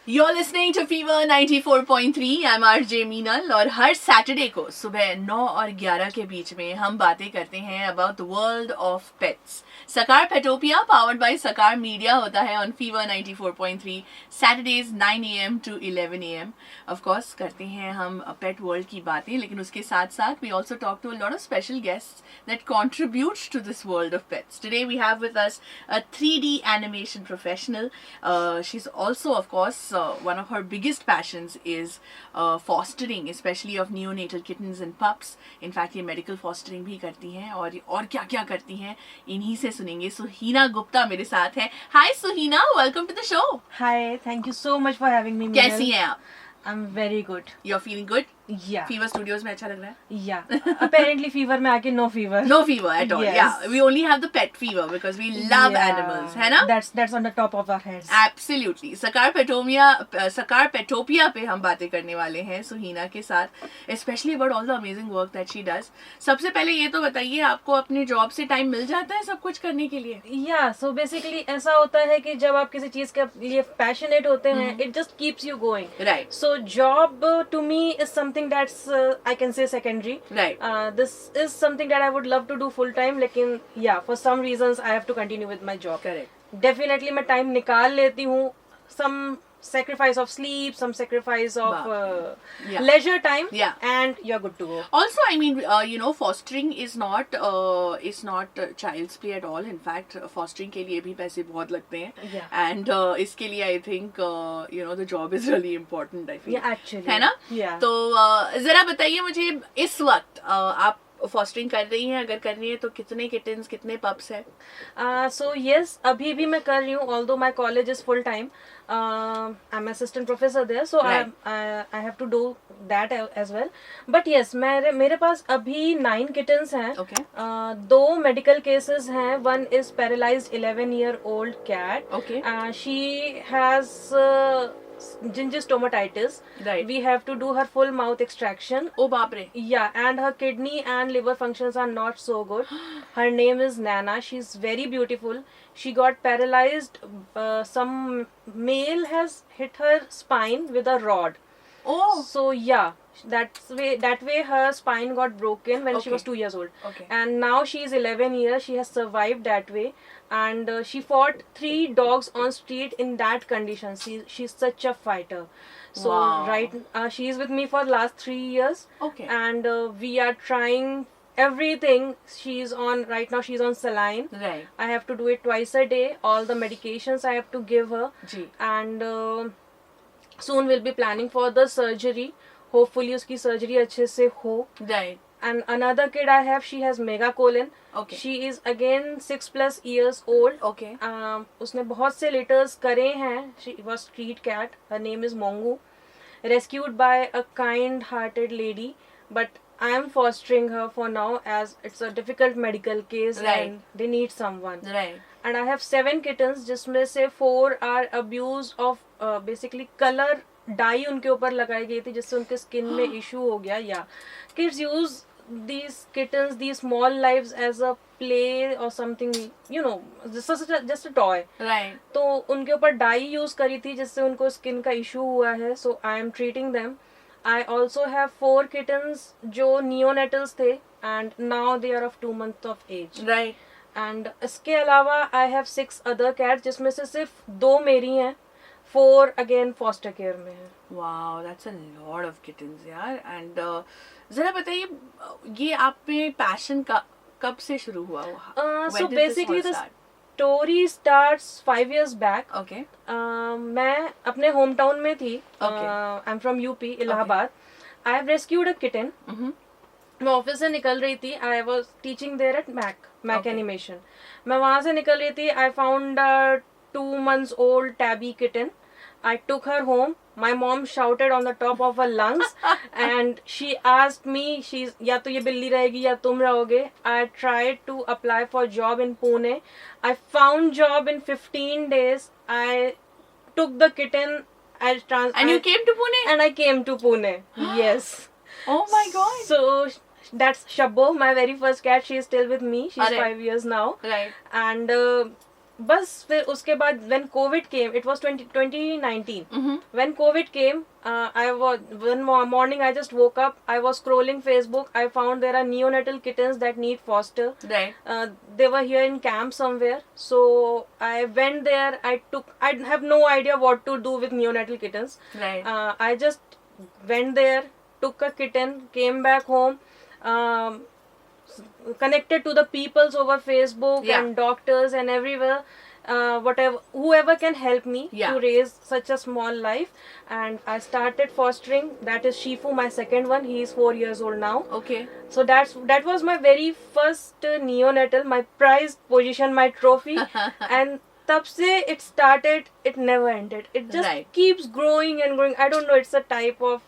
You're listening to Fever 94.3. I'm RJ Meenal और हर Saturday को सुबह 9 और 11 के बीच में हम बातें करते हैं about the world of pets. सकार Petopia powered by Sakal media होता है on fever 94.3 Saturdays 9 AM to 11 AM. Of course करते हैं हम पेट वर्ल्ड की बातें, लेकिन उसके साथ साथ we also talk to a lot of special guests that contributes to this world of pets. Today we have with us a 3D animation professional. She's also, of course, one of her biggest passions is fostering, especially of neonatal kittens and pups. In fact, ये medical fostering भी करती हैं और क्या क्या करती हैं इन्हीं से सुनेंगे. सुहीना गुप्ता मेरे साथ है. Hi सुहीना, welcome to the show. Hi, thank you so much for having me. कैसी हैं आप? I'm very good. You're feeling good? Yeah. Fever Studios में अच्छा लग रहा है? Yeah. Apparently fever में आके no fever. No fever at all. Yes. Yeah, we only have the pet fever because we love animals, है ना? That's on the top of our heads. Absolutely. सकार पेटोपिया पे हम बातें करने वाले हैं सुहीना के साथ, especially about all the amazing work that she does. सबसे पहले ये तो बताइए, आपको अपने जॉब से टाइम मिल जाता है सब कुछ करने के लिए? Yeah, so basically ऐसा होता है कि जब आप किसी चीज के लिए passionate होते हैं, it just keeps you going. Right. So job to me is something that's I can say secondary. Right. This is something that I would love to do full time, लेकिन yeah, for some reasons I have to continue with my job. Correct. Definitely मैं time निकाल लेती हूँ. Some sacrifice of sleep, some sacrifice of leisure time, and you're good to go. Also, I mean, fostering is not child's play at all. In fact, fostering के लिए भी पैसे बहुत लगते हैं. And इसके लिए I think the job is really important, I feel. Yeah, actually. है ना? Yeah. तो जरा बताइए मुझे, इस वक्त आप फॉस्टरिंग कर रही हैं? अगर कर रही हैं तो कितने किटन्स, कितने पप्स हैं? So yes, अभी भी मैं कर रही हूँ. Although my college is full time, I'm assistant professor there, so right. I have to do that as well. But yes, मेरे पास अभी 9 kittens हैं. Okay. 2 medical cases हैं. One is paralyzed 11-year-old cat. Okay. She has gingivitis. Right. We have to do her full mouth extraction. Oh baap re. Yeah, and her kidney and liver functions are not so good. Her name is Nana. She's very beautiful. She got paralyzed. Some male has hit her spine with a rod. Oh. So yeah, that way her spine got broken when she was 2 years old. Okay. And now she is 11 years. She has survived that way. And she fought 3 dogs on street in that condition. She's such a fighter. So wow. Right, she is with me for the last 3 years. Okay. And we are trying everything. She's on saline. Right. I have to do it twice a day. All the medications I have to give her. Ji. And soon we'll be planning for the surgery. Hopefully उसकी surgery अच्छे से हो. Right. And another kid I have, she has megacolon. Okay. She is again 6+ years old. Okay. उसने बहुत से litters करे हैं. She was street cat. Her name is Mongu. Rescued by a kind-hearted lady. But I am fostering her for now as it's a difficult medical case. Right. And they need someone. Right. And I have 7 kittens जिसमें से 4 are abused of basically color dye उनके ऊपर लगाई गई थी जिससे उनके skin में इशू हो गया. या kids use these kittens, these small lives as a play or something, just a toy. Right. तो उनके ऊपर dye use करी थी जिससे उनको स्किन का इशू हुआ है. So I am treating them. I also have 4 kittens जो neonatals थे and now they are of 2 months of age. Right. And इसके अलावा I have 6 other cats जिसमें से सिर्फ 2 मेरी हैं. 4 again foster care में है. Wow, that's a lot of kittens यार. And जरा बताइए, ये आप में passion का कब से शुरू हुआ? So basically the story starts 5 years back. Okay. मैं अपने hometown में थी. Okay. I'm from UP, Allahabad. I have rescued a kitten. मैं ऑफिस से निकल रही थी. I was teaching there at Mac Animation. मैं वहाँ से निकल रही थी. I found a 2 months old tabby kitten. I took her home. My mom shouted on the top of her lungs and she asked me, या तो ये बिल्ली रहेगी या तुम रहोगे. I tried to apply for job in Pune. I found job in 15 days. I took the kitten. And you came to Pune? And I came to Pune. Yes. Oh my God. So that's Shabbo, my very first cat. She is still with me. She's 5 years now. Right. And बस फिर उसके बाद when COVID came, it was 2019. Mm-hmm. When COVID came, one morning I just woke up, I was scrolling Facebook, I found there are neonatal kittens that need foster. Right. They were here in camp somewhere, so I went there. I have no idea what to do with neonatal kittens. Right. I just went there, took a kitten, came back home, connected to the peoples over Facebook and doctors and everywhere. Whoever can help me to raise such a small life, and I started fostering. That is Shifu, my second one. He is 4 years old now. Okay. So that was my very first neonatal, my prized position, my trophy, and tab se it started. It never ended. It just keeps growing and growing. I don't know. It's a type of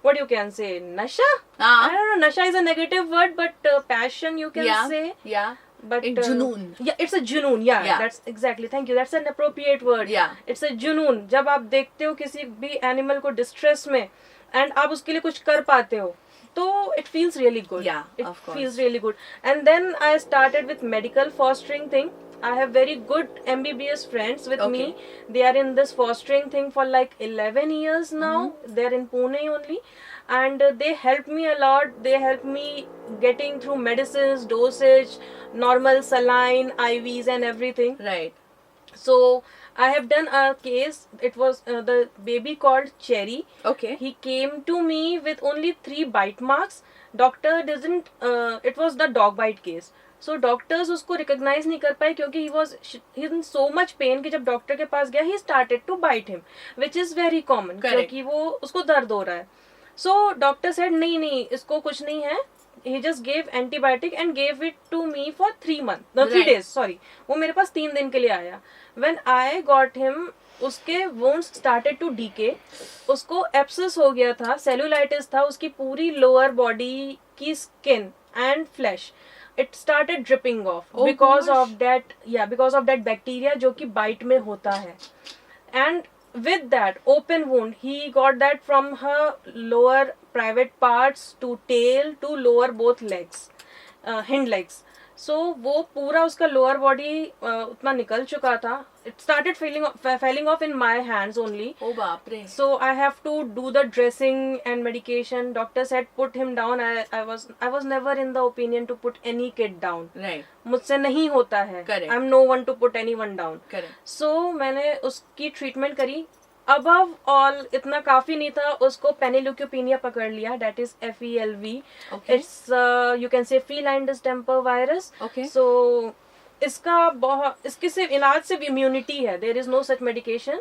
what you can say, nasha. I don't know. Nasha is a negative word, but passion you can say. Yeah. But junoon. Yeah, it's a junoon. Yeah, that's exactly. Thank you. That's an appropriate word. Yeah. It's a junoon. जब आप देखते हो किसी भी animal को distress में and आप उसके लिए कुछ कर पाते हो, तो it feels really good. Yeah, of course. Feels really good. And then I started with medical fostering thing. I have very good MBBS friends with me. They are in this fostering thing for like 11 years now. They're in Pune only. And they helped me a lot. They helped me getting through medicines, dosage, normal saline, IVs and everything. Right. So I have done a case. It was the baby called Cherry. Okay. He came to me with only 3 bite marks. Doctor didn't. It was the dog bite case. So doctors उसको recognize नहीं कर पाए क्योंकि he was in so much pain कि जब doctor के पास गया he started to bite him, which is very common. क्योंकि वो उसको दर्द हो रहा है. So doctor said नहीं इसको कुछ नहीं है. He just gave antibiotic and gave it to me for 3 months. No, 3 days. Sorry. वो मेरे पास 3 दिन के लिए आया. When I got him, उसके wounds started to decay. उसको abscess हो गया था, cellulitis था, उसकी पूरी lower body की skin and flesh. It started dripping off because of that bacteria जो कि bite में होता है. And with that open wound, he got that from her lower private parts to tail to lower both legs, hind legs. So वो पूरा उसका lower body उतना निकल चुका था. It started falling off in my hands only. Oh बाप रे. So I have to do the dressing and medication. Doctor said put him down. I was never in the opinion to put any kid down. Right. मुझसे नहीं होता है. Correct. I'm no one to put anyone down. Correct. So मैंने उसकी treatment करी. Above all, इतना काफी नहीं था. उसको Panleukopenia पकड़ लिया. That is FELV. Okay. It's you can say feline distemper virus. Okay. So इसकी सिर्फ इलाज सिर्फ इम्यूनिटी है. There is no such medication.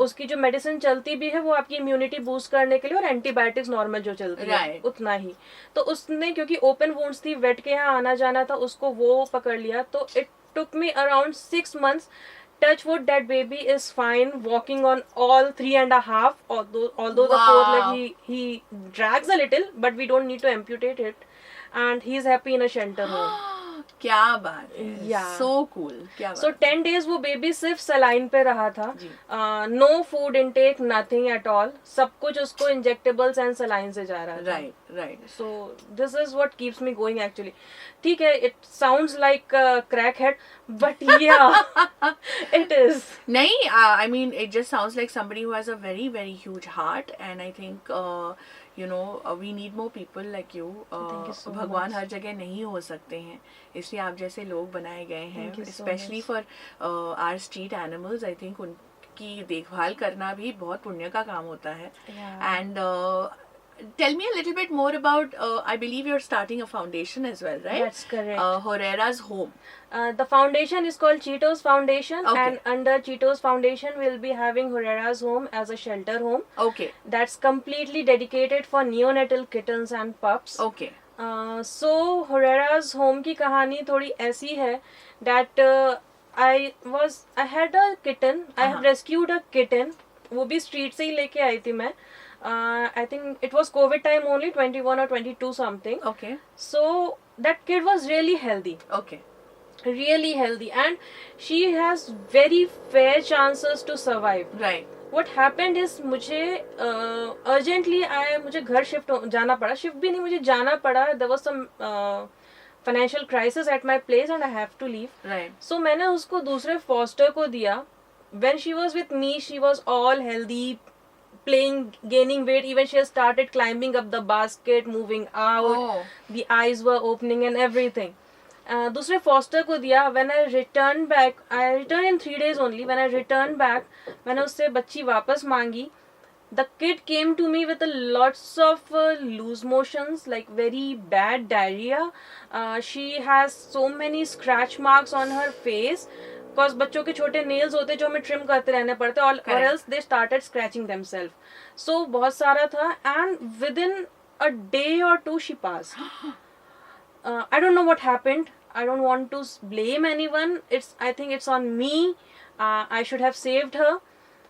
उसकी जो मेडिसिन चलती भी है वो आपकी इम्यूनिटी बूस्ट करने के लिए और एंटीबायोटिक्स नॉर्मल जो चलती है उतना ही. तो उसने क्योंकि ओपन वुंड्स थी, वेट के यहाँ आना जाना था, उसको वो पकड़ लिया. तो it took me around 6 months. Touch wood, that baby is fine, walking on all 3.5. Although the 4th leg he drags a little, but we don't need to amputate it, and he is happy in a shelter home. क्या बात है. Yeah. So cool. क्या बात. So 10 days वो baby सिर्फ saline पे रहा था. No food intake, nothing at all. सब कुछ उसको इंजेक्टेबल्स एंड सलाइन से जा रहा था. Right. So this is what keeps me going actually. ठीक है, it sounds like a crackhead, but yeah, it is. नहीं, I mean it just sounds like somebody who has a very very huge heart, and I think we need more people like you. Thank you so भगवान much. हर जगह नहीं हो सकते हैं, इसलिए आप जैसे लोग बनाए गए हैं. Thank you so Especially for our street animals. I think उनकी देखभाल करना भी बहुत पुण्य का काम होता है. Yeah. And tell me a little bit more about, I believe you're starting a foundation as well, right? That's correct. Horera's Home. The foundation is called Cheetos Foundation. Okay. And under Cheetos Foundation we'll be having Horera's Home as a shelter home. Okay. That's completely dedicated for neonatal kittens and pups. Okay. So Horera's Home की कहानी थोड़ी ऐसी है that I had a kitten. I have rescued a kitten. वो भी street से ही लेके आई थी मैं. I think it was COVID time only, 21 or 22 something. Okay. So that kid was really healthy. Okay. Really healthy, and she has very fair chances to survive. Right. What happened is मुझे urgently मुझे घर shift जाना पड़ा. Shift भी नहीं, मुझे जाना पड़ा. There was some financial crisis at my place and I have to leave. Right. So मैंने उसको दूसरे फॉस्टर को दिया. When she was with me, she was all healthy, playing, gaining weight. Even she has started climbing up the basket, moving out. Oh. The eyes were opening and everything. दूसरे foster को दिया. When I returned back, I returned in 3 days only. When I returned back, मैंने उससे बच्ची वापस मांगी. The kid came to me with a lots of loose motions, like very bad diarrhea. She has so many scratch marks on her face. Because बच्चों के छोटे nails होते हैं जो हमें ट्रिम करते रहने पड़ते हैं, और else they started scratching themselves. So बहुत सारा था, and within a day or और 2 she pass. I don't know what happened. I don't want to blame anyone. I think it's on me. I should have saved her.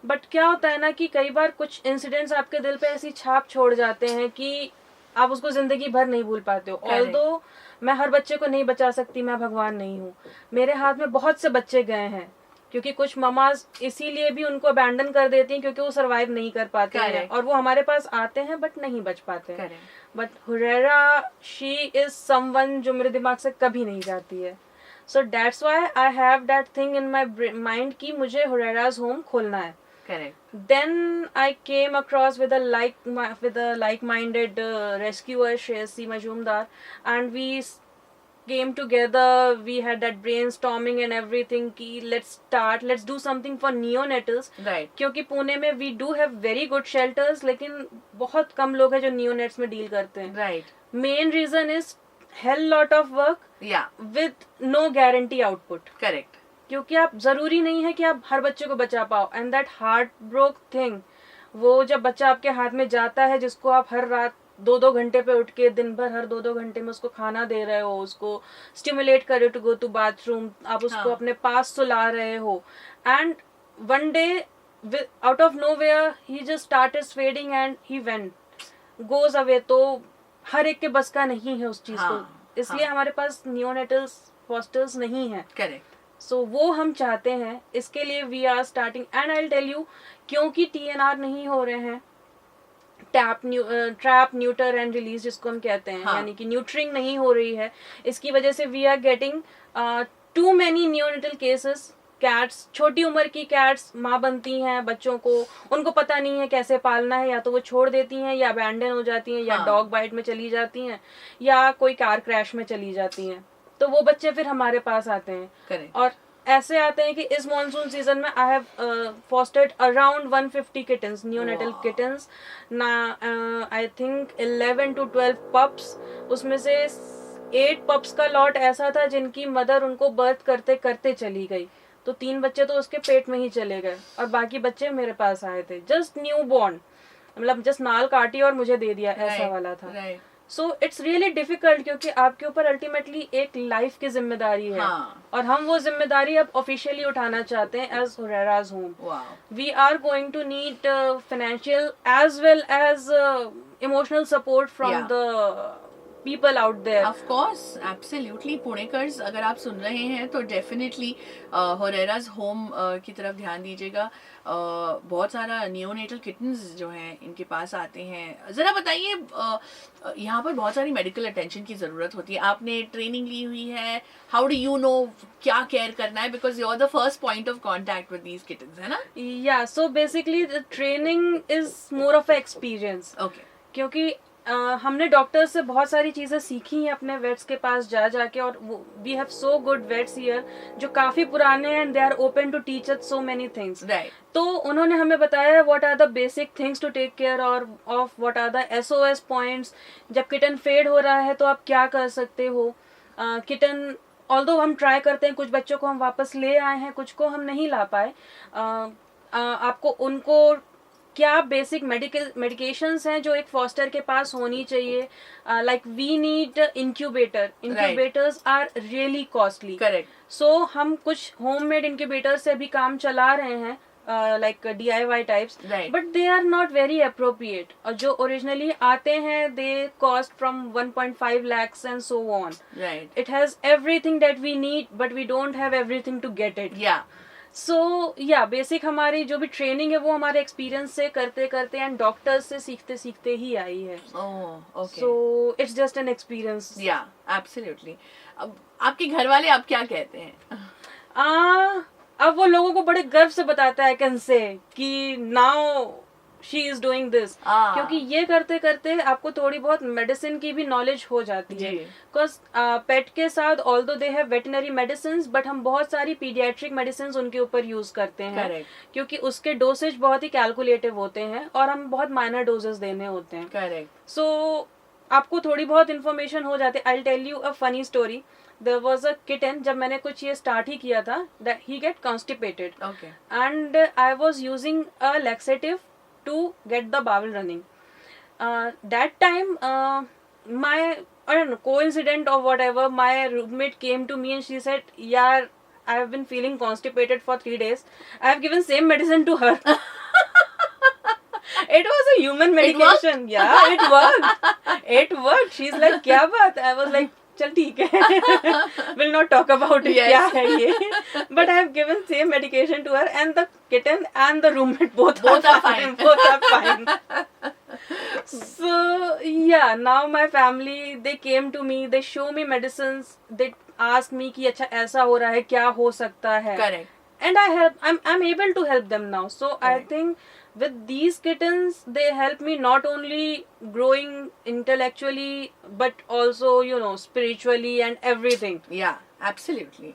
But क्या होता है ना कि कई बार कुछ इंसिडेंट्स आपके दिल पे ऐसी छाप छोड़ जाते हैं कि आप उसको जिंदगी भर नहीं भूल पाते हो. ऑल्दो मैं हर बच्चे को नहीं बचा सकती, मैं भगवान नहीं हूँ. मेरे हाथ में बहुत से बच्चे गए हैं, क्योंकि कुछ ममाज इसीलिए भी उनको अबैंडन कर देती हैं क्योंकि वो सरवाइव नहीं कर पाते हैं, और वो हमारे पास आते हैं बट नहीं बच पाते हैं. But Huraira, she is someone जो मेरे दिमाग से कभी नहीं जाती है. So that's why I have that thing in my mind कि मुझे हुरैराज होम खोलना है. Correct. Then I came across with a like-minded rescuer, Shreyasi Majumdar, and we came together. We had that brainstorming and everything. कि let's do something for neonatals. Right. क्योंकि पुणे में we do have very good shelters, लेकिन बहुत कम लोग हैं जो neonates में deal करते हैं. Right. Main reason is hell lot of work. Yeah. With no guarantee output. Correct. क्योंकि आप जरूरी नहीं है कि आप हर बच्चे को बचा पाओ. And that heart broke thing, वो जब बच्चा आपके हाथ में जाता है जिसको आप हर रात 2-2 घंटे पे उठ के दिन भर हर 2-2 घंटे में उसको खाना दे रहे हो, उसको स्टिमुलेट कर रहे हो टू गो टू बाथरूम, आप उसको अपने पास सुला रहे हो, and one day out of nowhere he just started sweating and he went goes away. तो हर एक के बस का नहीं है उस चीज को, इसलिए हमारे पास नियोनेटल्स फॉस्टर्स नहीं है. करेक्ट. सो वो हम चाहते हैं, इसके लिए we are starting. And I will tell you, क्योंकि TNR नहीं हो रहे हैं, ट्रैप न्यूटर एंड रिलीज जिसको हम कहते हैं, यानी कि न्यूट्रिंग नहीं हो रही है, इसकी वजह से we are getting too many neonatal cases. Cats, छोटी उम्र की कैट्स माँ बनती हैं बच्चों को, उनको पता नहीं है कैसे पालना है, या तो वो छोड़ देती हैं, या अबैंडन हो जाती हैं, या डॉग बाइट में चली जाती हैं, या कोई कार क्रैश में चली जाती हैं. तो वो बच्चे फिर हमारे पास आते हैं. Correct. और ऐसे आते हैं कि इस मॉनसून सीजन में I have fostered around 150 kittens, neonatal kittens. ना आई थिंक 11 to 12 पप्स. उसमें से 8 पप्स का लॉट ऐसा था जिनकी मदर उनको बर्थ करते करते चली गई, तो 3 बच्चे तो उसके पेट में ही चले गए, और बाकी बच्चे मेरे पास आए थे जस्ट न्यू बॉर्न, मतलब जस्ट नाल काटी और मुझे दे दिया, ऐसा वाला था. सो इट्स रियली डिफिकल्ट, क्योंकि आपके ऊपर अल्टीमेटली एक लाइफ की जिम्मेदारी है. और हम वो जिम्मेदारी अब ऑफिशियली उठाना चाहते हैं एज हुरैराज home. We are going to need financial as well as emotional support from the people out there. Of course, absolutely. पुणेकर्स अगर आप सुन रहे हैं तो डेफिनेटली हुरैराज होम की तरफ ध्यान दीजिएगा. बहुत सारा नियोनेटल किटन्स जो हैं इनके पास आते हैं. ज़रा बताइए, यहाँ पर बहुत सारी मेडिकल अटेंशन की ज़रूरत होती है. आपने ट्रेनिंग ली हुई है, हाउ डू यू नो क्या केयर करना है, because you are the first point of contact with these kittens, है ना? या so basically the training is more of experience. Okay. क्योंकि हमने डॉक्टर से बहुत सारी चीज़ें सीखी हैं अपने वेट्स के पास जा जाके, और we have so good vets here जो काफ़ी पुराने हैं, and they are open to teach us so many things. तो उन्होंने हमें बताया what are the basic things to take care और of, what are the SOS points. जब किटन फेड हो रहा है तो आप क्या कर सकते हो. किटन ऑल्दो हम ट्राई करते हैं, कुछ बच्चों को हम वापस ले आए हैं, कुछ को हम नहीं ला पाए. आपको उनको क्या बेसिक मेडिकेशंस हैं जो एक फॉस्टर के पास होनी चाहिए. Like we need incubators are really costly. Correct. So हम कुछ होममेड इंक्यूबेटर से भी काम चला रहे हैं, like DIY types, but they are not very appropriate. और जो originally आते हैं they cost from 1.5 lakhs and so on. Right. It has everything that we need, but we don't have everything to get it. Yeah. सो या basic हमारी जो भी training है वो हमारे एक्सपीरियंस से करते करते एंड डॉक्टर्स से सीखते सीखते ही आई है. Oh okay. So it's just an experience. या एब्सोल्युटली. अब आपके घर वाले आप क्या कहते हैं? अब वो लोगों को बड़े गर्व से बताता है कैन से कि now she is doing this, क्योंकि ये करते करते आपको थोड़ी बहुत मेडिसिन की भी नॉलेज हो जाती है. बिकॉज पेट के साथ although they have veterinary medicine, but हम बहुत सारी पीडियाट्रिक मेडिसिन उनके ऊपर यूज करते हैं. Correct. क्योंकि उसके डोसेज बहुत ही कैलकुलेटिव होते हैं और हम बहुत माइनर डोजेस देने होते हैं. करेक्ट. सो आपको थोड़ी बहुत इन्फॉर्मेशन हो जाती है. I will tell you a funny story. There was a kitten, जब मैंने कुछ ये स्टार्ट ही किया था, that he get constipated. Okay. And I was using a laxative to get the bowel running. That time, my, I don't know, coincident or whatever, my roommate came to me and she said, "Yeah, I have been feeling constipated for 3 days. I have given same medicine to her." It was a human medication. Yeah, it worked. It worked. She's like, "क्या बात?" I was like, चल ठीक है. Will not talk about it. क्या है ये? But I have given same medication to her, and the kitten and the roommate both are fine. Both are fine. So yeah, now my family, they came to me, they show me medicines, they ask me कि अच्छा ऐसा हो रहा है, क्या हो सकता है. Correct. And I help. I'm able to help them now. So correct. I think with these kittens, they help me not only growing intellectually, but also, you know, spiritually and everything. Yeah, absolutely.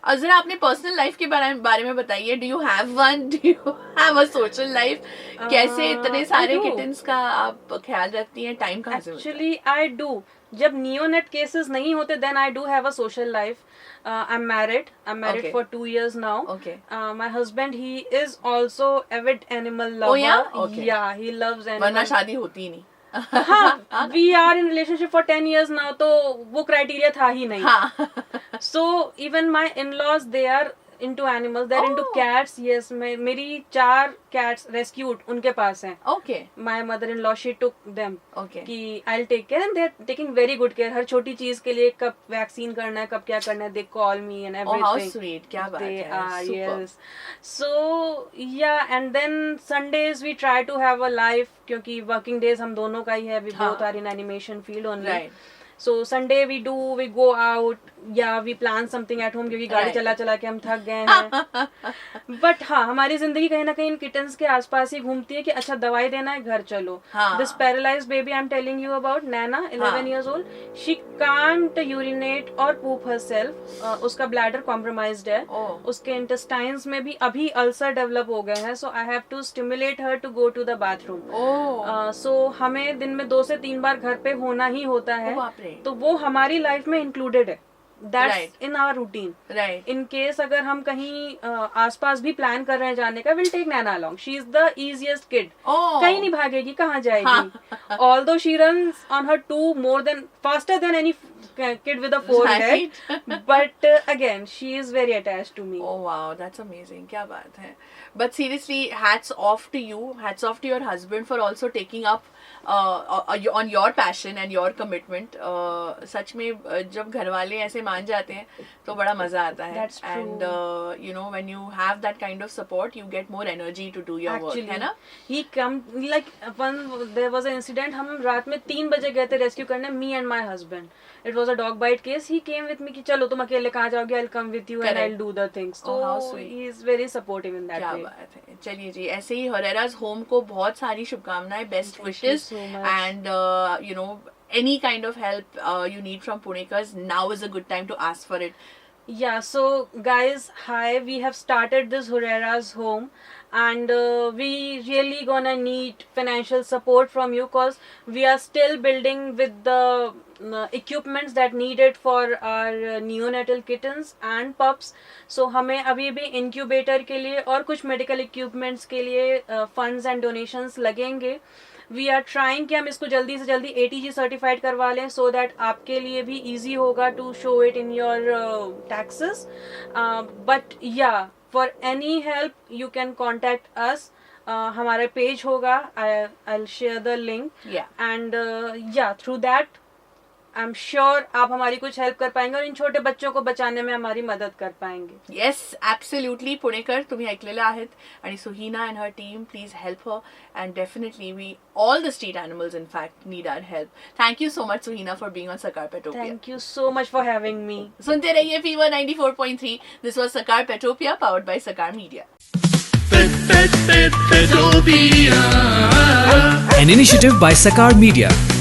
और जरा अपने personal life के बारे में बताइए. Do you have one? Do you have a social life? कैसे इतने सारे किटन्स का आप ख्याल रखती हैं? टाइम कहाँ से होता है? Actually I do. जब नियोनेट केसेस नहीं होते, then I do have a social life. I'm married okay. for 2 years now. Okay. My husband, he is also avid animal lover. Oh yeah? Okay. Yeah, he loves animals. वरना शादी होती नहीं. हाँ, we are in relationship for 10 years now, तो वो criteria था ही नहीं. हाँ. So even my in-laws, they are into animals. They're into cats. Yes, मेरी 4 cats rescued उनके पास हैं. Okay. My mother-in-law, she took them. Okay. कि I'll take care, and they're taking very good care. हर छोटी चीज के लिए कब वैक्सीन करना है, कब क्या करना है, they call me and everything. Oh, how sweet. क्या बात है. They are, yes. So yeah, and then Sundays we try to have a life, क्योंकि working days हम दोनों का ही है. We both are in animation field only. Right. So Sunday we go out, yeah, we plan something at home, क्योंकि गाड़ी चला चला के हम थक गए हैं. But हाँ, हमारी जिंदगी कहीं ना कहीं इन किटन्स के आसपास ही घूमती है कि अच्छा दवाई देना है, घर चलो. This paralyzed baby I'm telling you about, Nana, 11 years old, she can't urinate or poop herself. उसका bladder compromised है. उसके intestines में भी अभी ulcer develop हो गए हैं. So I have to stimulate her to go to the bathroom. So हमें दिन में 2 से 3 बार घर पे होना ही होता है. तो वो हमारी लाइफ में इंक्लूडेड है. That's in our routine. Right. In case अगर हम कहीं आसपास भी प्लान कर रहे हैं जाने का, we'll take Nana along. She is the easiest kid. कहीं नहीं भागेगी, कहाँ जाएगी. Although she runs on her 2 more than faster than any kid with a 4 head. But again, she is very attached to me. Oh wow, that's amazing. क्या बात है. But seriously, hats off to you. Hats off to your husband for also taking up on your passion and your commitment. सच में जब घर वाले ऐसे मान जाते हैं तो बड़ा मजा आता है. That's true. And you know, when you have that kind of support, you get more energy to do your work. है ना? He come like there was an incident. हम रात में 3 बजे गए थे रेस्क्यू करने, me and my husband. It was a dog bite case. He came with me कि चलो तुम अकेले कहाँ जाओगे, I'll come with you and I'll do the things. So he is very supportive in that way. क्या बात है. चलिए जी, ऐसे ही Herrera's Home को बहुत सारी शुभकामनाएं, best wishes, and you know, any kind of help you need from Punekars, now is a good time to ask for it. Yeah, so guys, hi, we have started this Herrera's Home, and we really gonna need financial support from you, cause we are still building with the equipments that needed for our neonatal kittens and pups. So हमें अभी भी incubator के लिए और कुछ medical equipments के लिए funds and donations लगेंगे. We are trying कि हम इसको जल्दी से जल्दी ATG certified करवा लें, so that आपके लिए भी easy होगा to show it in your taxes. But yeah, for any help you can contact us. हमारा पेज होगा, I'll share the link. Yeah. And yeah, through that I am sure आप हमारी कुछ help कर पाएंगे और इन छोटे बच्चों को बचाने में हमारी मदद कर पाएंगे. Yes, absolutely. पुणेकर, तुम्ही ऐकलेलं आहेत. आणि Suhina and her team, please help her. And definitely we all the street animals in fact need our help. Thank you so much Suhina for being on Sakal Petopia. Thank you so much for having me. सुनते रहिए Fever 94.3. This was Sakal Petopia, powered by Sakal Media. An initiative by Sakar Media.